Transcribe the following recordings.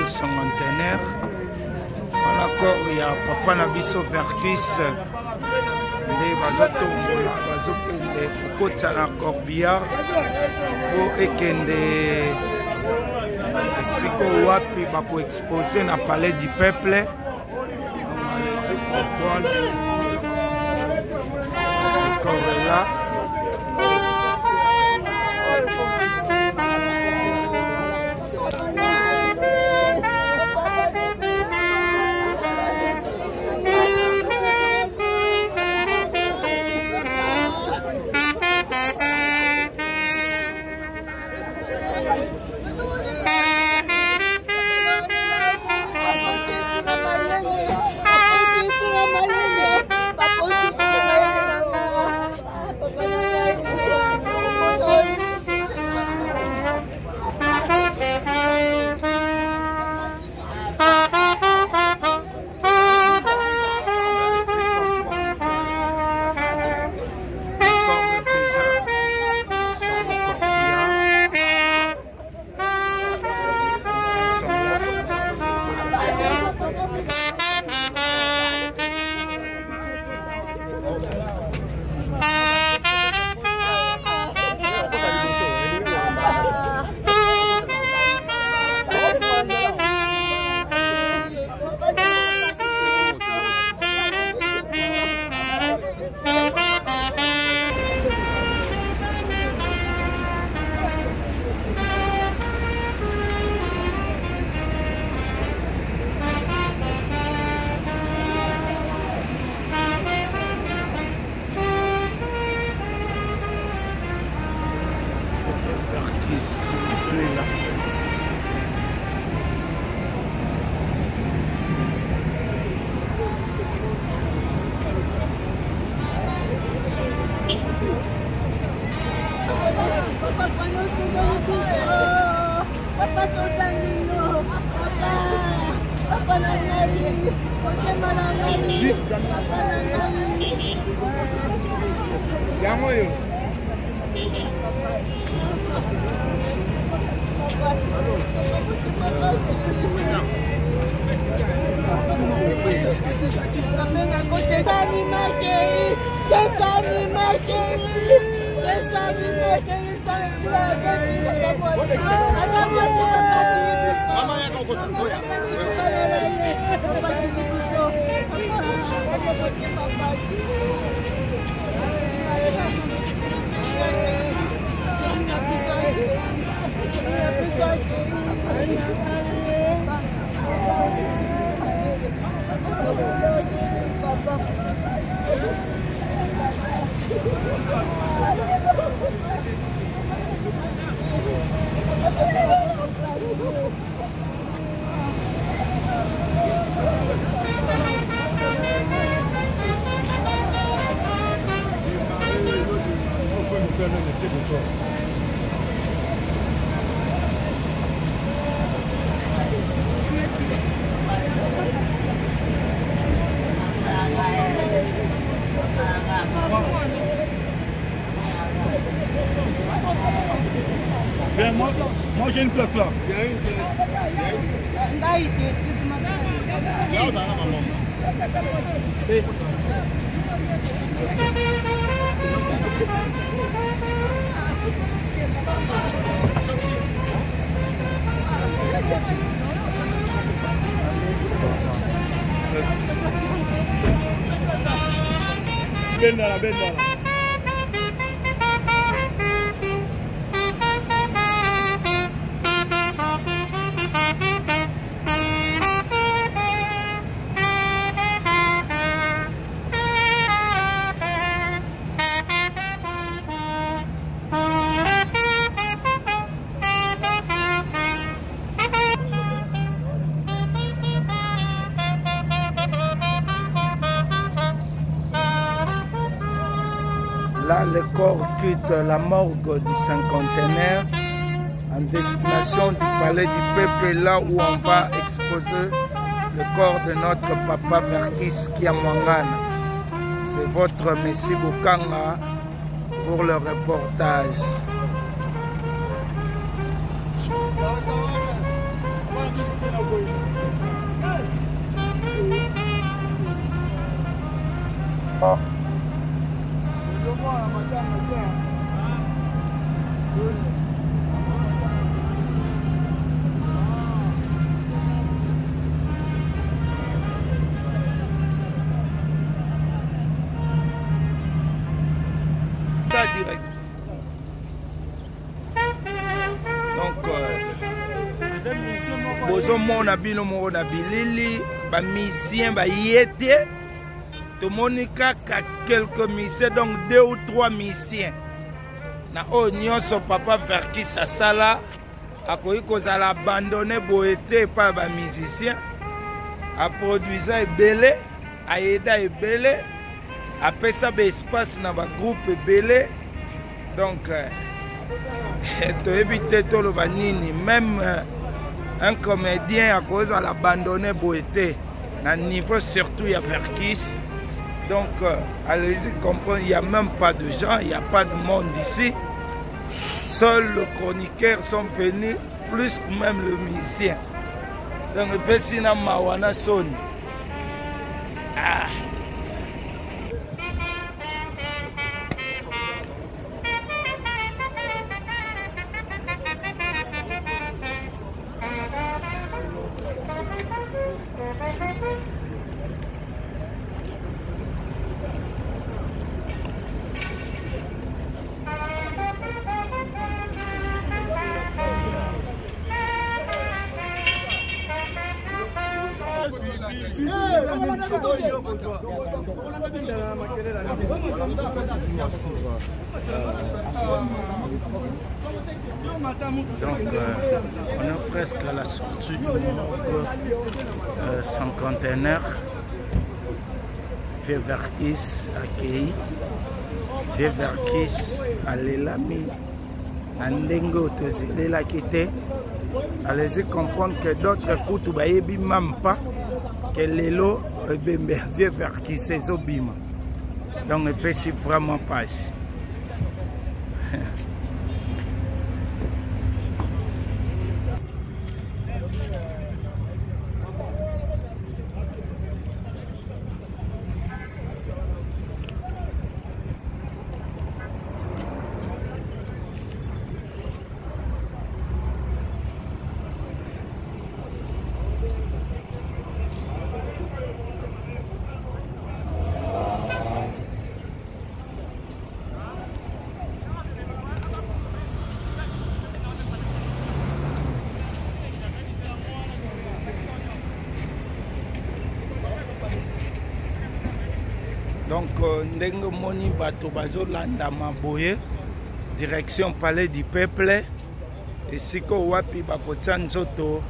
cinquantenaire. Voilà corps il y a papa Nabiso Vertus. Les bazotombola bazokende kota na corbillard po ekende siko wapi bako exposer na palais du peuple. C'est comprendre corps là. Bien, moi j'ai une place là. Il y a une Belle là. Là, le corps quitte la morgue du cinquantenaire en destination du palais du peuple, là où on va exposer le corps de notre papa Verkis Kiamwangana. C'est votre Messie Bukanga pour le reportage. Direct. Donc, bozomona bino moko na bilili bamisien bayete tomoni kaka quelques missions, donc 2 ou 3 missions na oyo nyonso papa Verkis asala akoki kozala abandonné boye te epai bamusicien aproduisa ebele ayeda ebele apesa baespace na bagroupe ebele. Donc toyebi te toloba nini, même un comédien akozala abandonné boye te na niveau surtout ya Verkis. Donc allez-y comprendre, il n'y a même pas de gens, il n'y a pas de monde ici. Seuls les chroniqueurs sont venus, plus que même le musicien. Donc pesina mawana soni. Ah. Donc on est presque à la sortie du morgue cinquantenaire. Vieux Verkis accueilli. Vieux Verkis alelami Andengo tozelela kite. Allez-y comprendre que d'autres coups bayebi même pas que lelo vieux Verkis ezobima. Donc ne peut vraiment pas. Donc, ndenge moni bato bazolanda maboye direction palais du peuple esiko wapi bakotia nzoto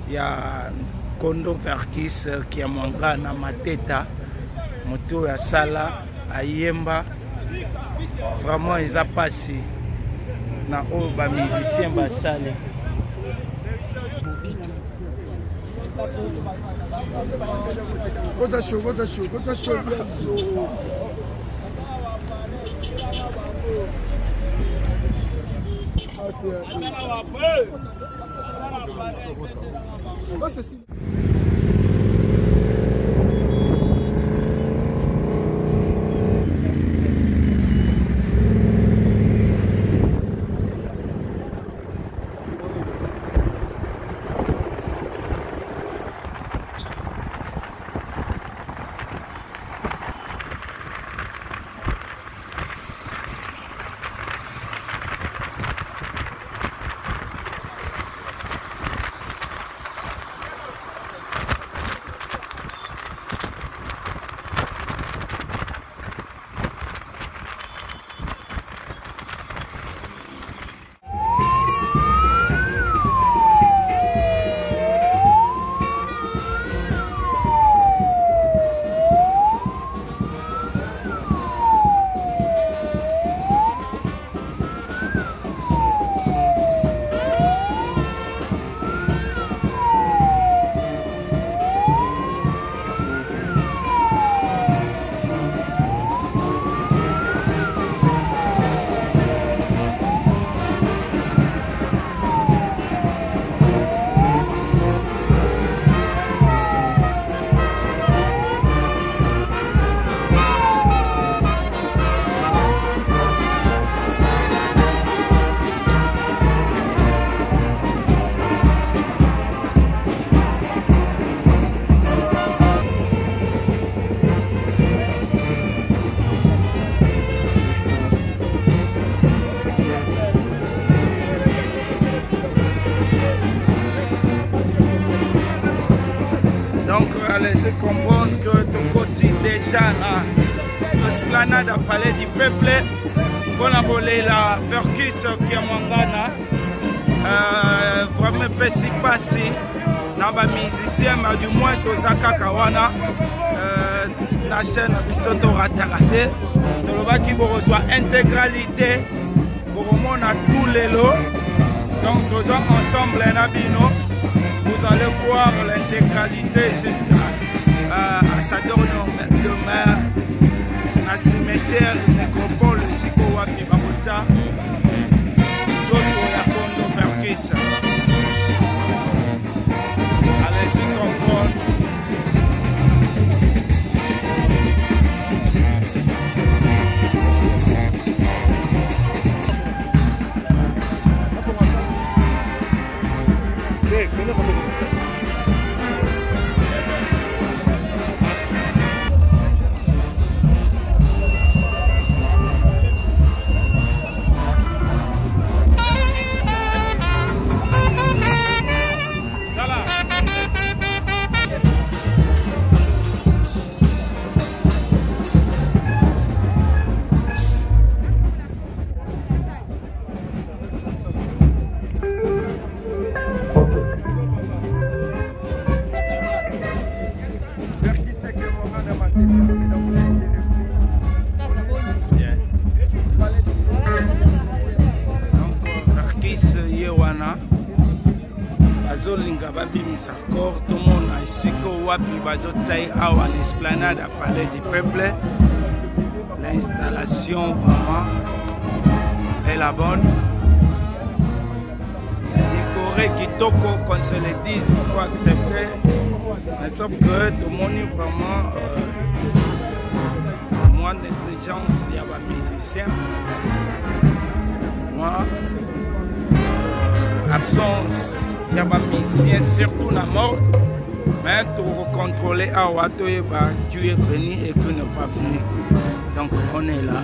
ya Kondo Verkis qui a mwanga na mateta moto ya sala ayemba vraiment eza pasi na oyo ba musicien basale. Gota show. Donc, allez comprendre que tout côté déjà là, l'esplanade à Palais du Peuple, pour la voler la Verkis qui est Mangana, vraiment fait si passer, dans les musiciens, mais du moins, Tozaka Kawana, la chaîne Bissoto Ratarate, qui reçoit intégralité, pour le monde à tous les lots. Donc, nous sommes ensemble, vous allez voir l'intégralité jusqu'à sa demain, à cimetière, nécropole, Sikowapi, Babota, Zoto, la Kondo, Verkis. Allez-y comprendre. Tout le monde a ici à l'esplanade à Palais du Peuple. L'installation vraiment est la bonne. Décoré Kitoko, qu'on se le dise, il faut accepter. Mais sauf que tout le monde est vraiment moins d'intelligence, il y a des musiciens. Moi, absence. Il y a des musiciens, surtout la mort, mais pour contrôler tu es venu et tu n'es pas venu. Donc on est là.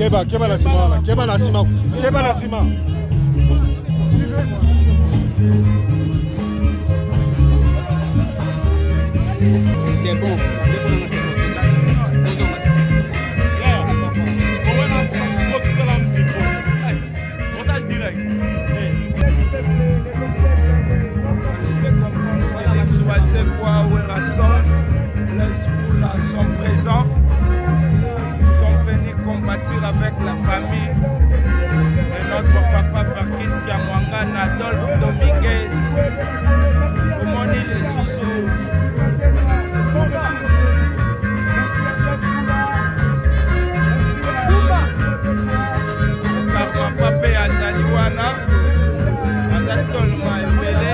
Keba la ciment, Keba la ciment, Keba la ciment. C'est bon. Les Foulas sont présents. Ils sont venus combattre avec la famille de notre papa Farkis Kiamwanga, Adolphe Dominguez. Comment dit les sous-sous? Car papa est à Zaliwana, Azatolma et Belé.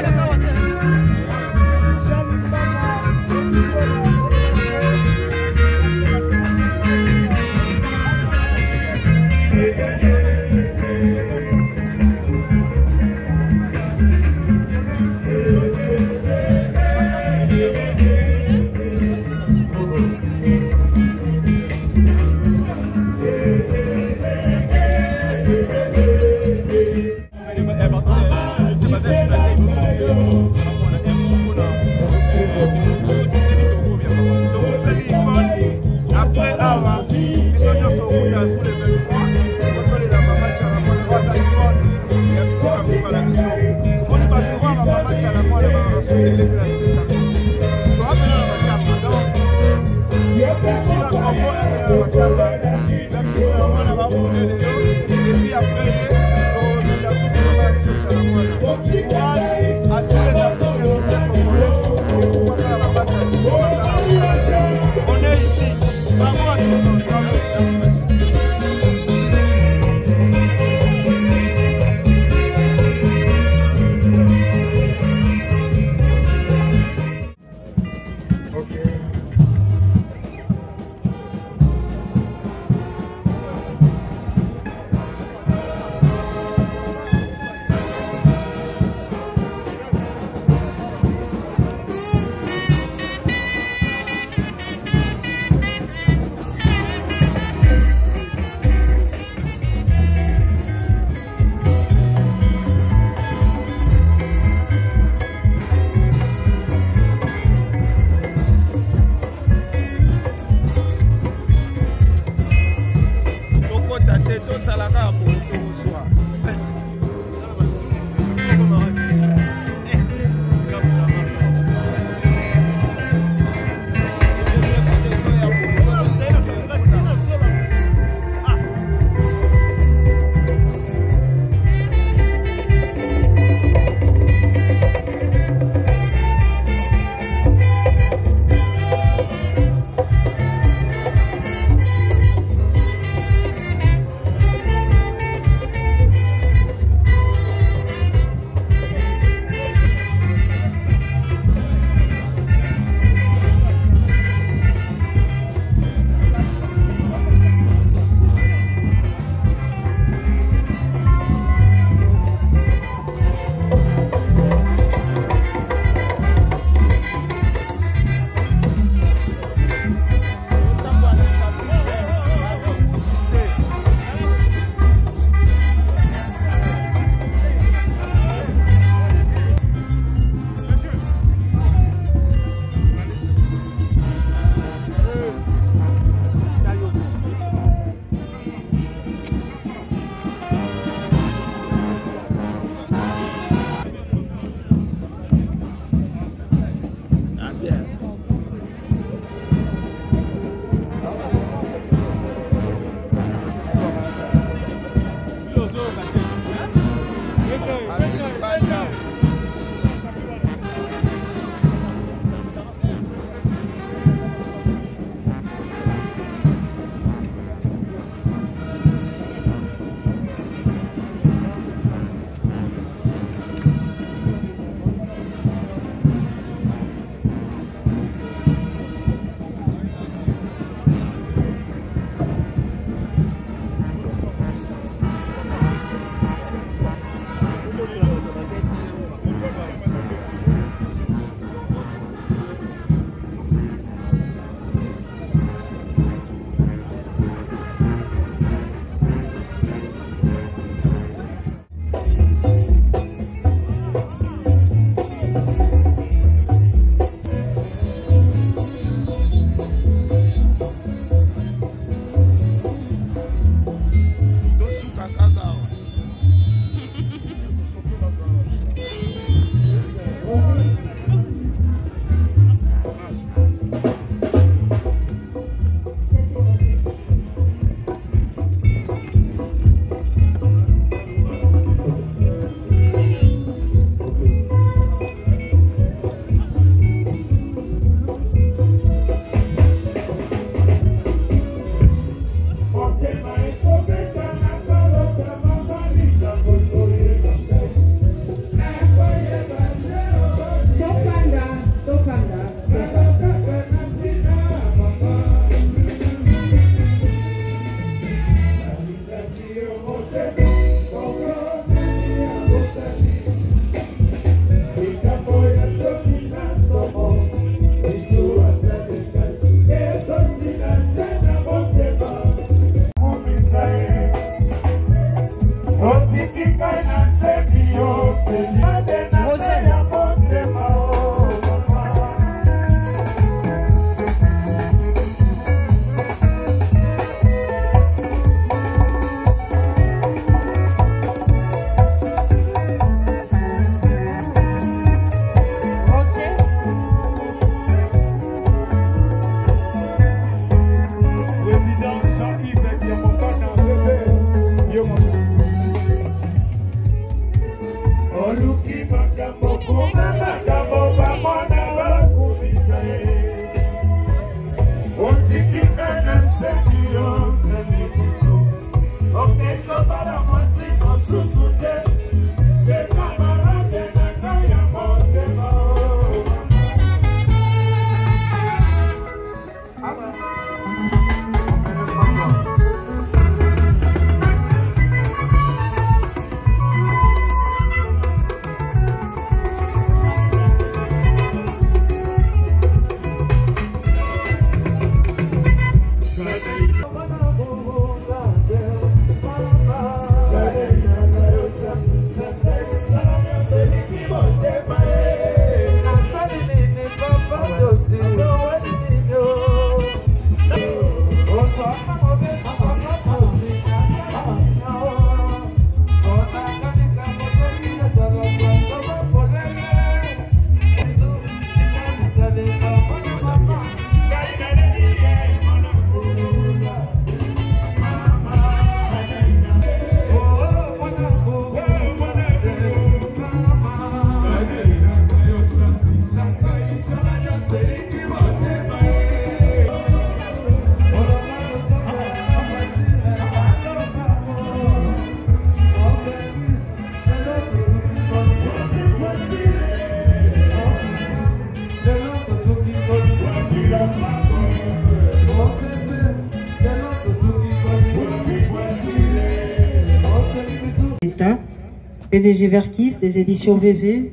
PDG Verkis des éditions VV,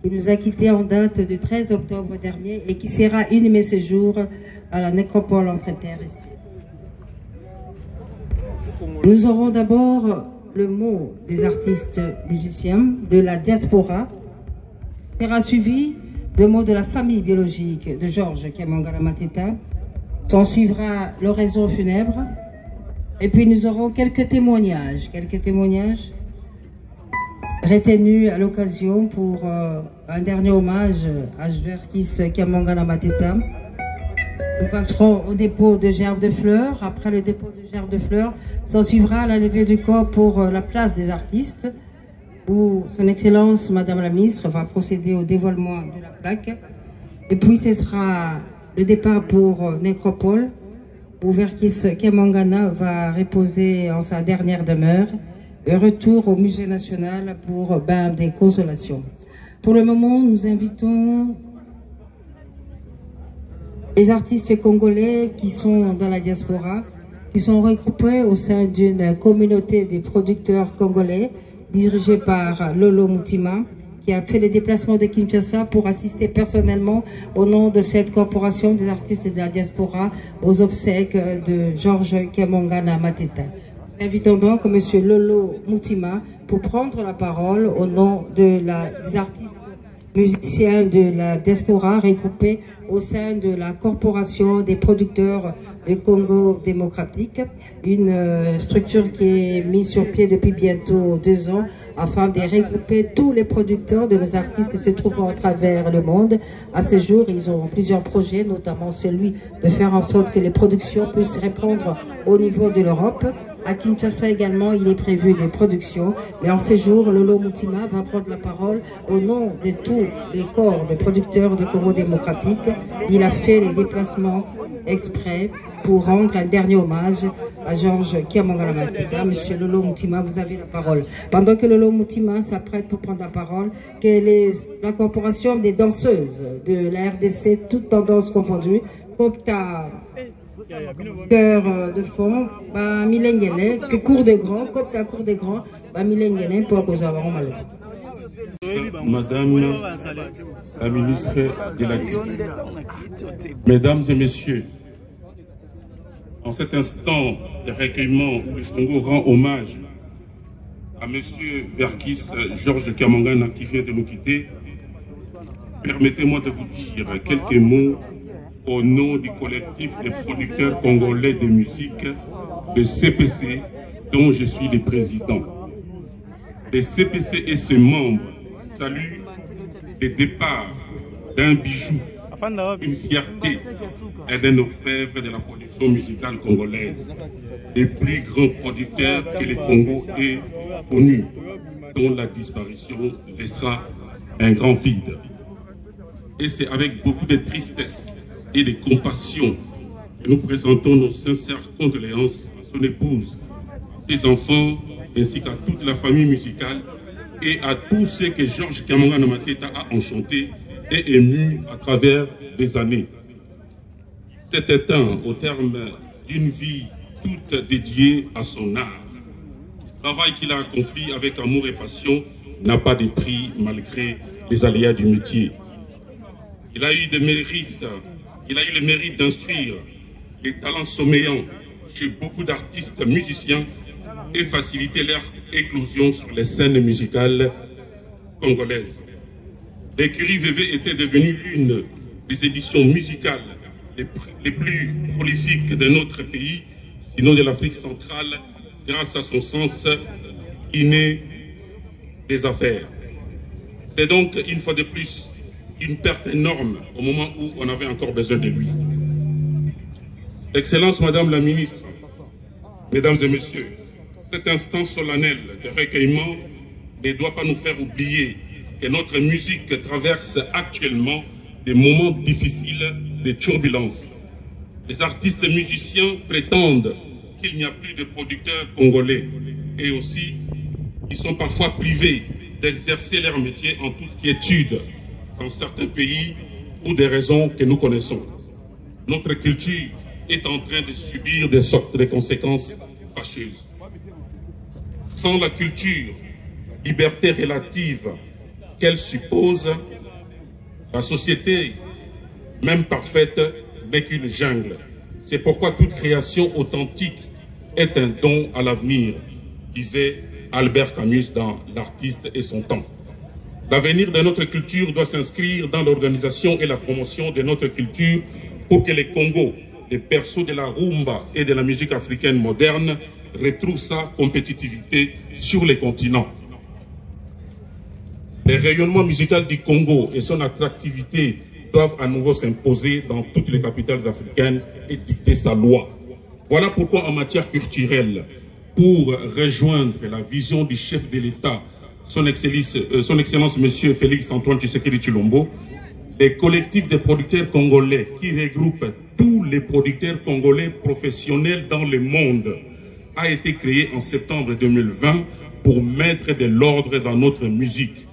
qui nous a quittés en date du 13 octobre dernier et qui sera inhumé ce jour à la nécropole entre terres ici. Nous aurons d'abord le mot des artistes musiciens de la diaspora, sera suivi de mots de la famille biologique de Georges Kamangala Mateta. S'en suivra l'oraison funèbre et puis nous aurons quelques témoignages retenus à l'occasion pour un dernier hommage à Verkis Kamangala Mateta. Nous passerons au dépôt de gerbes de fleurs. Après le dépôt de gerbes de fleurs, s'en suivra la levée du corps pour la place des artistes, où son Excellence Madame la Ministre va procéder au dévoilement de la plaque. Et puis ce sera le départ pour Nécropole, où Verkis Kamangala va reposer en sa dernière demeure. Et retour au Musée National pour bain des consolations. Pour le moment, nous invitons les artistes congolais qui sont dans la diaspora, qui sont regroupés au sein d'une communauté des producteurs congolais dirigée par Lolo Mutima, qui a fait les déplacements de Kinshasa pour assister personnellement au nom de cette corporation des artistes de la diaspora aux obsèques de Georges Kamangala Mateta. Nous invitons donc M. Lolo Mutima pour prendre la parole au nom des artistes musiciens de la diaspora regroupés au sein de la Corporation des producteurs de Congo démocratique, une structure qui est mise sur pied depuis bientôt 2 ans afin de regrouper tous les producteurs de nos artistes se trouvant à travers le monde. À ce jour, ils ont plusieurs projets, notamment celui de faire en sorte que les productions puissent répondre au niveau de l'Europe. À Kinshasa également, il est prévu des productions. Mais en ce jour, Lolo Mutima va prendre la parole au nom de tous les corps de producteurs de Congo démocratique. Il a fait les déplacements exprès pour rendre un dernier hommage à Georges Kiamongana Mateta. Monsieur Lolo Mutima, vous avez la parole. Pendant que Lolo Mutima s'apprête pour prendre la parole, quelle est la corporation des danseuses de la RDC, toutes tendances confondues, Copta, cœur de fond, Milengene, que cours de grand, Copta cours de grand, Milengene, pour que nous avons mal. Madame la ministre de la Culture, Mesdames et Messieurs, en cet instant de recueillement où le Congo rend hommage à M. Verkis Georges Kiamongana qui vient de nous quitter, permettez-moi de vous dire quelques mots au nom du collectif des producteurs congolais de musique, le CPC, dont je suis le président. Le CPC et ses membres saluent le départ d'un bijou, une fierté et d'un orfèvre de la production musicale congolaise, les plus grands producteurs que le Congo ait connus, dont la disparition laissera un grand vide. Et c'est avec beaucoup de tristesse et de compassion que nous présentons nos sincères condoléances à son épouse, ses enfants, ainsi qu'à toute la famille musicale et à tous ceux que Georges Kiamongana Mateta a enchantés et émus à travers des années. C'était au terme d'une vie toute dédiée à son art. Le travail qu'il a accompli avec amour et passion n'a pas de prix malgré les aléas du métier. Il a eu des mérites, il a eu le mérite d'instruire les talents sommeillants chez beaucoup d'artistes musiciens et faciliter leur éclosion sur les scènes musicales congolaises. L'écurie VV était devenue l'une des éditions musicales les plus prolifiques de notre pays, sinon de l'Afrique centrale, grâce à son sens inné des affaires. C'est donc, une fois de plus, une perte énorme au moment où on avait encore besoin de lui. Excellence, Madame la Ministre, Mesdames et Messieurs, cet instant solennel de recueillement ne doit pas nous faire oublier que notre musique traverse actuellement des moments difficiles de turbulence. Les artistes musiciens prétendent qu'il n'y a plus de producteurs congolais et aussi ils sont parfois privés d'exercer leur métier en toute quiétude dans certains pays pour des raisons que nous connaissons. Notre culture est en train de subir des conséquences fâcheuses. Sans la culture, liberté relative qu'elle suppose, la société, même parfaite, n'est qu'une jungle. C'est pourquoi toute création authentique est un don à l'avenir, disait Albert Camus dans L'artiste et son temps. L'avenir de notre culture doit s'inscrire dans l'organisation et la promotion de notre culture pour que les Congos, les berceaux de la rumba et de la musique africaine moderne, retrouvent sa compétitivité sur les continents. Le rayonnement musical du Congo et son attractivité doivent à nouveau s'imposer dans toutes les capitales africaines et dicter sa loi. Voilà pourquoi en matière culturelle, pour rejoindre la vision du chef de l'État, son Excellence Monsieur Félix Antoine Tshisekedi Tshilombo, les collectifs de producteurs congolais qui regroupent tous les producteurs congolais professionnels dans le monde a été créé en septembre 2020 pour mettre de l'ordre dans notre musique,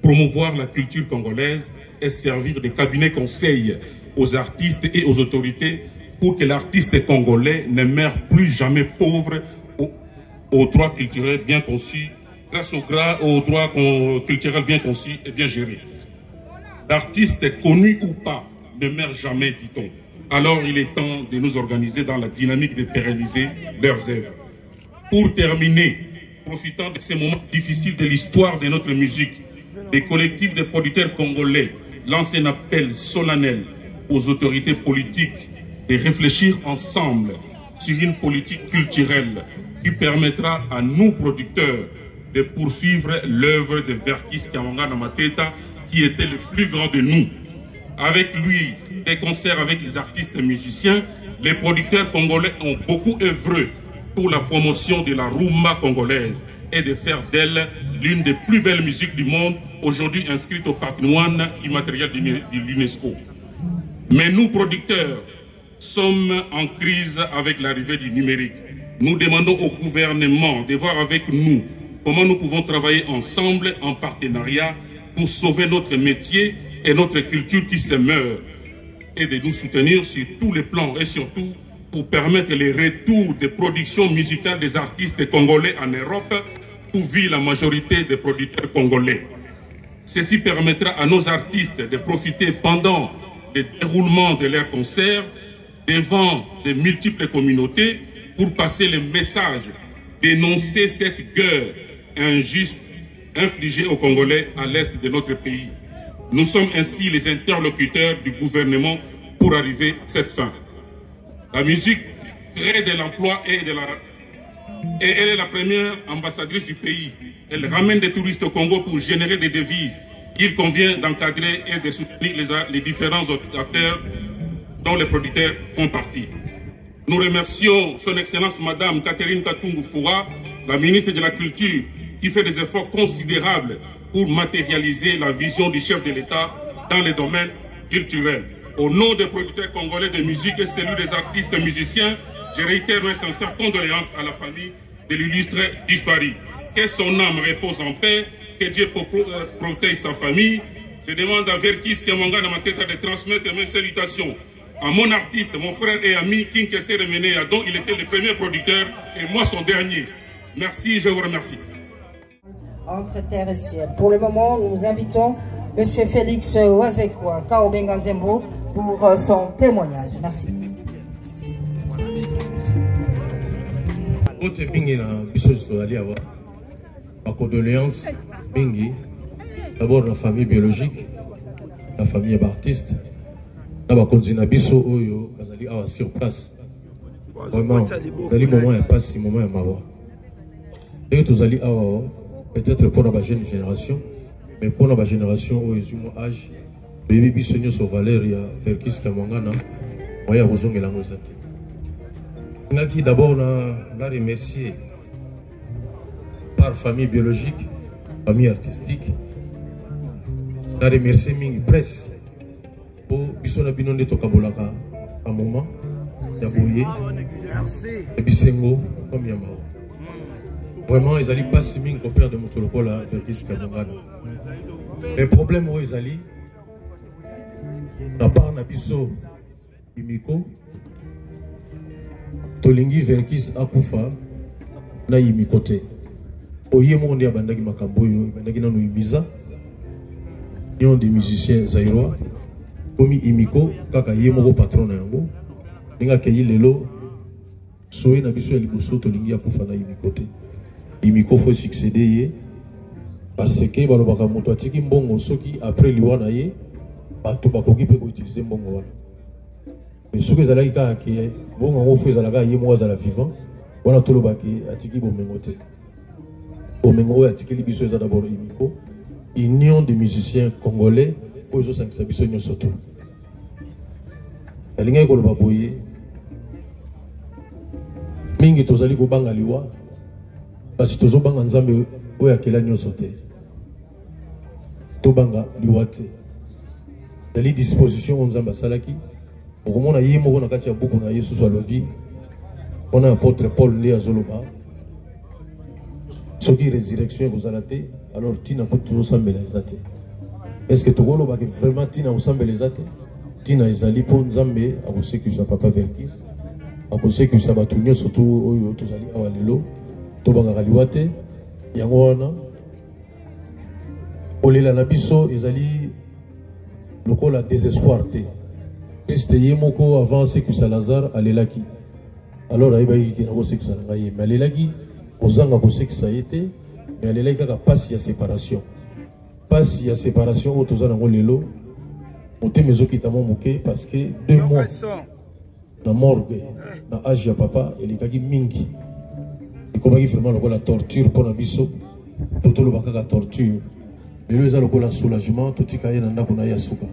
promouvoir la culture congolaise et servir de cabinet conseil aux artistes et aux autorités pour que l'artiste congolais ne meure plus jamais pauvre aux droits culturels bien conçus, grâce aux droits culturels bien conçus et bien gérés. L'artiste, connu ou pas, ne meurt jamais, dit-on. Alors il est temps de nous organiser dans la dynamique de pérenniser leurs œuvres. Pour terminer, profitant de ces moments difficiles de l'histoire de notre musique, les collectifs de producteurs congolais lancent un appel solennel aux autorités politiques de réfléchir ensemble sur une politique culturelle qui permettra à nous producteurs de poursuivre l'œuvre de Verkis Kamangana Mateta, qui était le plus grand de nous. Avec lui, des concerts avec les artistes et musiciens, les producteurs congolais ont beaucoup œuvré pour la promotion de la rumba congolaise et de faire d'elle l'une des plus belles musiques du monde, aujourd'hui inscrite au patrimoine immatériel de l'UNESCO. Mais nous, producteurs, sommes en crise avec l'arrivée du numérique. Nous demandons au gouvernement de voir avec nous comment nous pouvons travailler ensemble en partenariat pour sauver notre métier et notre culture qui se meurt, et de nous soutenir sur tous les plans et surtout pour permettre le retour des productions musicales des artistes congolais en Europe où vit la majorité des producteurs congolais. Ceci permettra à nos artistes de profiter pendant le déroulement de leurs concerts devant de multiples communautés pour passer le message, dénoncer cette guerre injuste infligée aux Congolais à l'est de notre pays. Nous sommes ainsi les interlocuteurs du gouvernement pour arriver à cette fin. La musique crée de l'emploi et elle est la première ambassadrice du pays. Elle ramène des touristes au Congo pour générer des devises. Il convient d'encadrer et de soutenir les différents acteurs dont les producteurs font partie. Nous remercions son Excellence Madame Catherine Katungu Foura, la ministre de la Culture, qui fait des efforts considérables pour matérialiser la vision du chef de l'État dans les domaines culturels. Au nom des producteurs congolais de musique et celui des artistes et musiciens, je réitère mes sincères condoléances à la famille de l'illustre disparu. Que son âme repose en paix, que Dieu protège sa famille. Je demande à Verkis Kamangana Mateta de transmettre mes salutations à mon artiste, mon frère et ami King Kester Remenéa, dont il était le premier producteur et moi son dernier. Merci, je vous remercie. Entre terre et ciel. Pour le moment, nous invitons M. Félix Wazekwa Kaobenga Nzembo pour son témoignage. Merci. Ma condoléance, Bingi, d'abord la famille biologique, la famille artiste, d'abord Konzinabiso Oyo, Bazali Awa sur place. Vraiment, Bazali moment est passé, moment est mawa. Et tous allez Awa, peut-être pour la jeune génération, mais pour la génération où ils ont âge, Baby Bissonio sur Valéria, Verkis Kamangana, moi, vous ont mélangé ça. Qui d'abord, on a remercié par famille biologique, famille artistique. On a remercié Mingi Presse pour Bissona Binonde Tokabolaka à un moment, Yaboye, et Bissengo, comme Yamao. Vraiment, ils allaient pas si Mingi au père de Motolokola, Verkis Kamangana. Le problème où ils allaient, la part Nabiso Imiko, Tolingi Verkis Akufa, na Imikote. Oye monde ya bandaki makamboyo bandaki nanu imiza nion des musiciens zaïrois komi imiko kaka ye moko patron na yango ninga ke lelo soye na biso ya liboso to lingi ya kufa na imiko te imiko faut succéder ye parce que balobaka moto atiki mbongo soki après liwa na ye bato bakoki pe ko utiliser mbongo wana mais soki ezalaki kaka ke mbongo ngo faut ezalaka ye moko azala vivant wana tolobaki atiki bomengo te. Omengo a tikeli biso eza d'abord imiko union des musiciens congolais pour zo sangisa biso nyonso to alinga ko loba boye mingi tozali ko banga liwa parce tozo banga nzambe oyo akela nyonso te to banga liwa te dali disposition nzambe salaki okomona ye moko na kati ya buku na Yesu alobi on a apôtre Paul nde azoloba ce qui est résurrection vous allez alors tina pour tout ensemble les athées. Est-ce que tout le monde vraiment tina ensemble les athées? Tina ezali pour nzambe à cause que ça papa Verkis à cause que ça va tourner surtout tous ali awalelo to banga liwate yango wana olela na biso ezali lokola désespoir te Christ yemoko avant que ça Lazare alelaki alors aibaki que na cause que ça ngai mais alelaki Ozanga kose que ça a été, mais elle est là qui a passé la séparation. passe il y a séparation autour de la lelo monter mes qui t'ont moqué parce que 2 mois la morgue na âge ya papa et les kaki mingi et comment il vraiment la torture pour la biso tout le baka torture mais le za le soulagement tout tika yena ndako na yasuka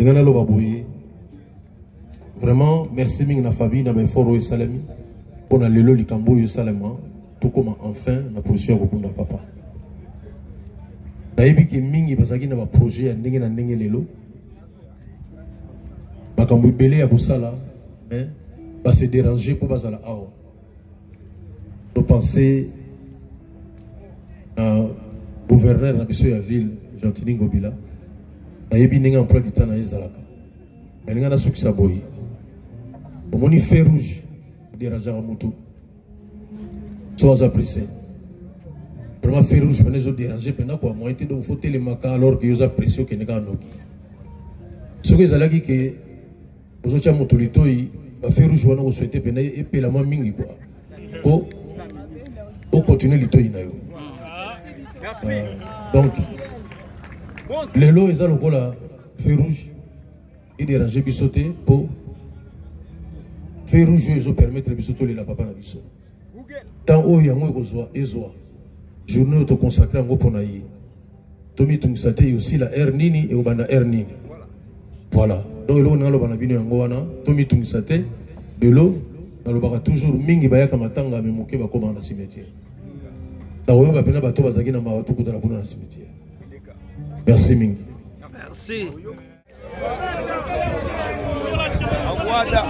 ngana lo baboye vraiment merci mingi na famille na effort au salami pour na lelo likambo yo salama tout comme enfin na position ya kokunda papa nayebi ke mingi bazaki na ba projet ya ndenge na ndenge lelo makambo ebele ya bosala ba se déranger pour bazala awa to penser na gouverneur na biso ya ville Gentili Ngobila nayebi ndenge emploi du temps na ezalaka ndenge na sukisa boyi omoni feu rouge déranger à moto soit apprécié vraiment feu rouge pendant les déranger pendant quoi moi était donc faut télémaca alors que ils ont apprécié que n'est pas noki ce que ça là qui que aux autres moto litoi ba feu rouge wana ko souhaiter pendant et pe la moi mingi quoi au continuer litoi na yo donc les lots ils ont le la feu rouge et déranger bisoté pour feu rouge ils ont permettre bisoto la papa na biso tant haut yango ekozwa ezwa journée auto consacré ngo pona yi tomi tungisate aussi la air nini et obanda air nini voilà donc lo na lo bana bino yango wana tomi tungisate de l'eau na lo baka toujours mingi bayaka matanga me moke ba koma na cimetière na oyo ba pena bato bazaki na mawato kuta na kuna na cimetière merci mingi merci Awada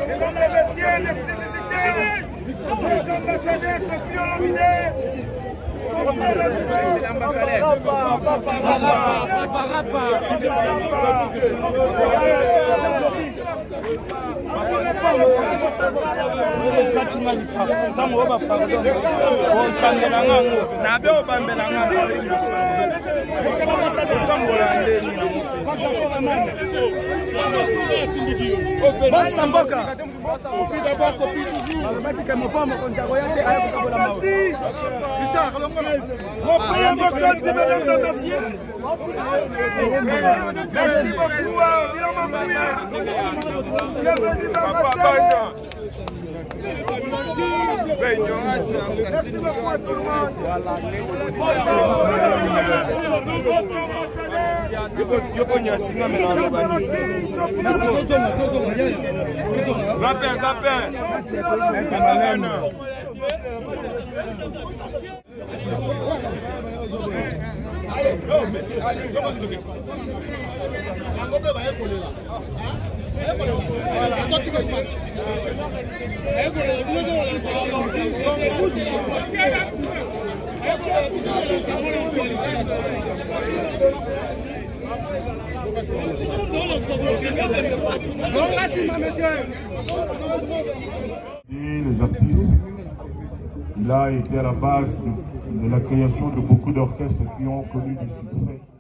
Mesdames et messieurs, l'exclusivité, les ambassadeurs Kofi Olomide. C'est l'ambassadeur. Merci beaucoup à Bilan Mambouya. Bienvenue ambassadeur. Merci beaucoup à tout le monde. Les artistes, il a été à la base de la création de beaucoup d'orchestres qui ont connu du succès.